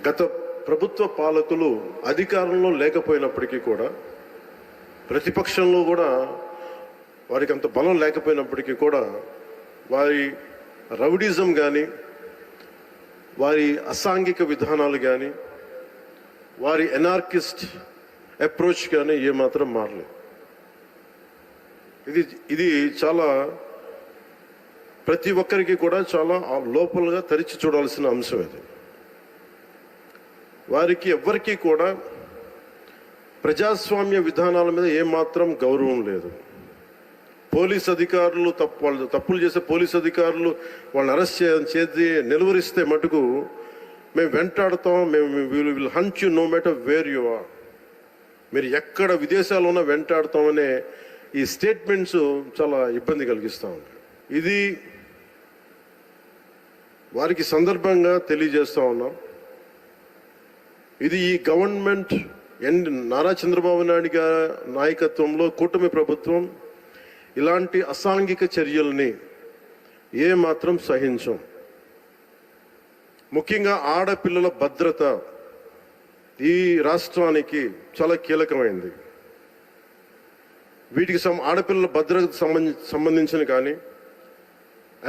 గత ప్రభుత్వ పాలకులు అధికారంలో లేకపోయినప్పటికీ కూడా, ప్రతిపక్షంలో కూడా వారికి అంత బలం లేకపోయినప్పటికీ కూడా, వారి రౌడిజం కానీ, వారి అసాంఘిక విధానాలు కానీ, వారి ఎనార్కిస్ట్ అప్రోచ్ కానీ ఏమాత్రం మారలేదు. ఇది చాలా ప్రతి ఒక్కరికి కూడా చాలా లోపలగా తెరిచి చూడాల్సిన అంశం. ఇది వారికి ఎవ్వరికీ కూడా ప్రజాస్వామ్య విధానాల మీద ఏమాత్రం గౌరవం లేదు. పోలీస్ అధికారులు వాళ్ళు తప్పులు చేసే పోలీస్ అధికారులు వాళ్ళని అరెస్ట్ చేసి నిలువరిస్తే మటుకు మేము వెంటాడుతాం, మేము will hunt you no matter where you are, మీరు ఎక్కడ విదేశాల్లో ఉన్నా వెంటాడుతామనే ఈ స్టేట్మెంట్స్ చాలా ఇబ్బంది కలిగిస్తూ ఉన్నాయి. ఇది వారికి సందర్భంగా తెలియజేస్తూ ఉన్నాం. ఇది ఈ గవర్నమెంట్ నారా చంద్రబాబు నాయుడు గారి నాయకత్వంలో కూటమి ప్రభుత్వం ఇలాంటి అసాంఘిక చర్యల్ని ఏమాత్రం సహించం. ముఖ్యంగా ఆడపిల్లల భద్రత ఈ రాష్ట్రానికి చాలా కీలకమైంది. వీటికి ఆడపిల్లల భద్రతకు సంబంధించిన కానీ,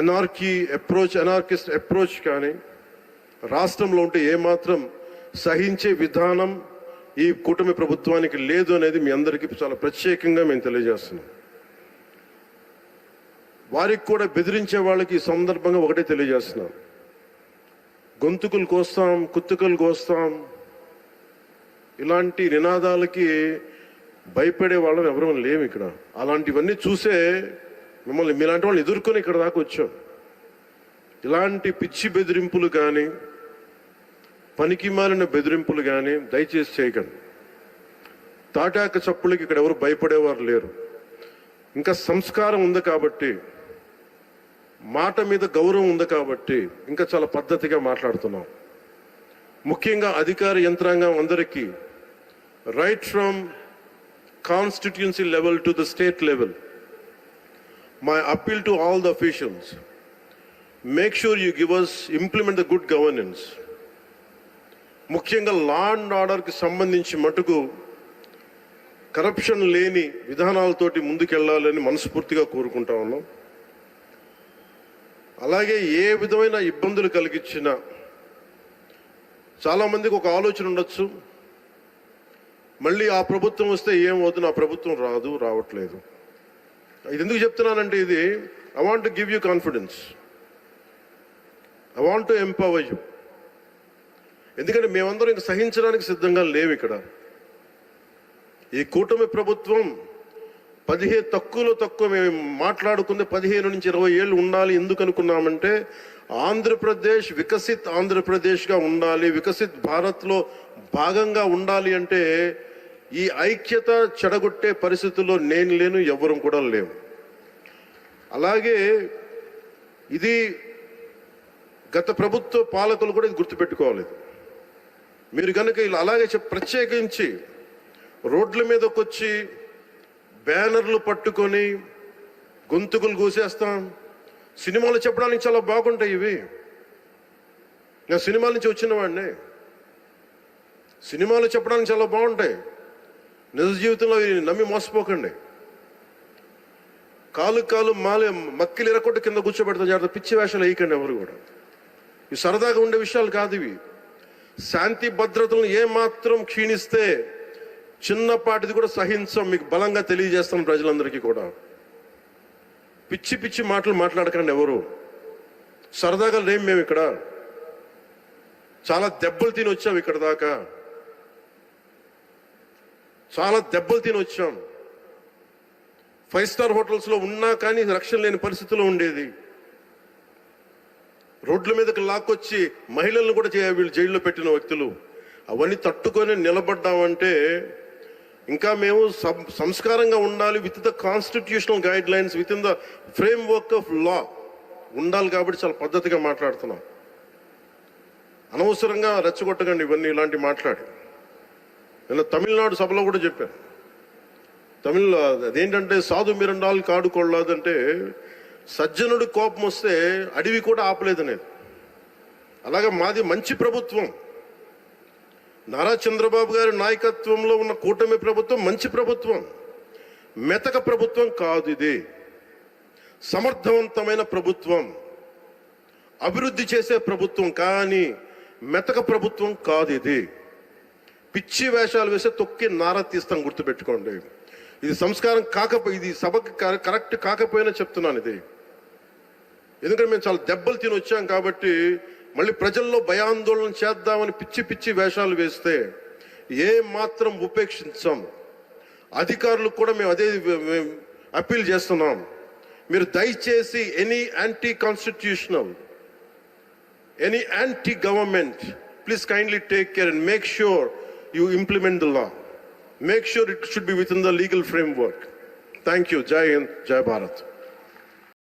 ఎనార్కిస్ట్ అప్రోచ్ కానీ రాష్ట్రంలో ఉంటే ఏమాత్రం సహించే విధానం ఈ కూటమి ప్రభుత్వానికి లేదు అనేది మీ అందరికీ చాలా ప్రత్యేకంగా మేము తెలియజేస్తున్నాం. వారికి కూడా బెదిరించే వాళ్ళకి ఈ సందర్భంగా ఒకటే తెలియజేస్తున్నాం, గొంతుకులు కోస్తాం, కుత్తుకలు కోస్తాం, ఇలాంటి నినాదాలకి భయపడే వాళ్ళం ఎవరూ లేము ఇక్కడ. అలాంటివన్నీ చూసే మిమ్మల్ని మీలాంటి వాళ్ళు ఎదుర్కొని ఇక్కడ దాకా వచ్చాం. ఇలాంటి పిచ్చి బెదిరింపులు కానీ, పనికి మాలిన బెదిరింపులు కానీ దయచేసి చేయకండి. తాటాక చప్పులకి ఇక్కడ ఎవరు భయపడేవారు లేరు. ఇంకా సంస్కారం ఉంది కాబట్టి, మాట మీద గౌరవం ఉంది కాబట్టి ఇంకా చాలా పద్ధతిగా మాట్లాడుతున్నాం. ముఖ్యంగా అధికార యంత్రాంగం అందరికీ, right from constituency level to the state level, my appeal to all the officials, make sure you implement the good governance. ముఖ్యంగా లా అండ్ ఆర్డర్కి సంబంధించి మటుకు కరప్షన్ లేని విధానాలతోటి ముందుకెళ్లాలని మనస్ఫూర్తిగా కోరుకుంటా ఉన్నాం. అలాగే ఏ విధమైన ఇబ్బందులు కలిగించినా, చాలామందికి ఒక ఆలోచన ఉండొచ్చు, మళ్ళీ ఆ ప్రభుత్వం వస్తే ఏమవుతుంది, ఆ ప్రభుత్వం రావట్లేదు. ఇది ఎందుకు చెప్తున్నానంటే, ఇది I want to give you confidence, I want to empower you. ఎందుకంటే మేమందరం ఇంక సహించడానికి సిద్ధంగా లేవు. ఇక్కడ ఈ కూటమి ప్రభుత్వం తక్కువ మేము మాట్లాడుకుంది 15 నుంచి 20 ఏళ్ళు ఉండాలి. ఎందుకు అనుకున్నామంటే, ఆంధ్రప్రదేశ్ వికసిత్ ఆంధ్రప్రదేశ్గా ఉండాలి, వికసిత్ భారత్లో భాగంగా ఉండాలి. అంటే ఈ ఐక్యత చెడగొట్టే పరిస్థితుల్లో నేను లేను, ఎవరు కూడా లేవు. అలాగే ఇది గత ప్రభుత్వ పాలకులు కూడా ఇది గుర్తుపెట్టుకోవాలి. మీరు కనుక ఇలా అలాగే ప్రత్యేకించి రోడ్ల మీదకి వచ్చి బ్యానర్లు పట్టుకొని గొంతుకులు కూసేస్తాం, సినిమాలు చెప్పడానికి చాలా బాగుంటాయి ఇవి. నేను సినిమాల నుంచి వచ్చిన వాడిని, సినిమాలు చెప్పడానికి చాలా బాగుంటాయి. నిజ జీవితంలో నమ్మి మోసపోకండి. కాలు మక్కిలు ఎరకొట్టు కింద కూర్చోబెడతాం. జాగ్రత్త, పిచ్చి వేషాలు వేయకండి ఎవరు కూడా. ఇవి సరదాగా ఉండే విషయాలు కాదు ఇవి. శాంతి భద్రతలను ఏమాత్రం క్షీణిస్తే చిన్నపాటిది కూడా సహించం, మీకు బలంగా తెలియజేస్తాం ప్రజలందరికీ కూడా. పిచ్చి మాటలు మాట్లాడకండి ఎవరు. సరదాగా లేం మేము ఇక్కడ. చాలా దెబ్బలు తిని వచ్చాం ఇక్కడ దాకా, చాలా దెబ్బలు తిని వచ్చాం. 5 స్టార్ హోటల్స్లో ఉన్నా కానీ రక్షణ లేని పరిస్థితిలో ఉండేది. రోడ్ల మీదకి లాక్కొచ్చి మహిళలను కూడా వీళ్ళు జైల్లో పెట్టిన వ్యక్తులు. అవన్నీ తట్టుకొని నిలబడ్డామంటే ఇంకా మేము సంస్కారంగా ఉండాలి. With the constitutional guide lines, with in the frame work of law ఉండాలి. కాబట్టి చాలా పద్ధతిగా మాట్లాడుతున్నాం. అనవసరంగా రెచ్చగొట్టకండి ఇవన్నీ ఇలాంటి మాట్లాడి. నేను తమిళనాడు సభలో కూడా చెప్పాను. అదేంటంటే సాధు మిరండాలు కాడుకోళ్ళదంటే, సజ్జనుడి కోపం వస్తే అడవి కూడా ఆపలేదనేది. అలాగే మాది మంచి ప్రభుత్వం, నారా చంద్రబాబు గారి నాయకత్వంలో ఉన్న కూటమి ప్రభుత్వం మంచి ప్రభుత్వం, మెతక ప్రభుత్వం కాదు. ఇది సమర్థవంతమైన ప్రభుత్వం, అభివృద్ధి చేసే ప్రభుత్వం, కానీ మెతక ప్రభుత్వం కాదు. ఇది పిచ్చి వేషాలు వేసే తొక్కి నారా తీస్తాం, గుర్తుపెట్టుకోండి. ఇది సంస్కారం కాకపోయి, ఇది సభకి కరెక్ట్ కాకపోయినా చెప్తున్నాను ఇది. ఎందుకంటే మేము చాలా దెబ్బలు తిని వచ్చాం కాబట్టి మళ్ళీ ప్రజల్లో భయాందోళన చేద్దామని పిచ్చి పిచ్చి వేషాలు వేస్తే ఏ మాత్రం ఉపేక్షించాం. అధికారులకు కూడా మేము అదే అప్పీల్ చేస్తున్నాం. మీరు దయచేసి any anti constitutional, any anti government, please kindly take care and make sure you implement the law. Make sure it should be within the legal framework. Thank you. Jai Hind, Jai Bharat.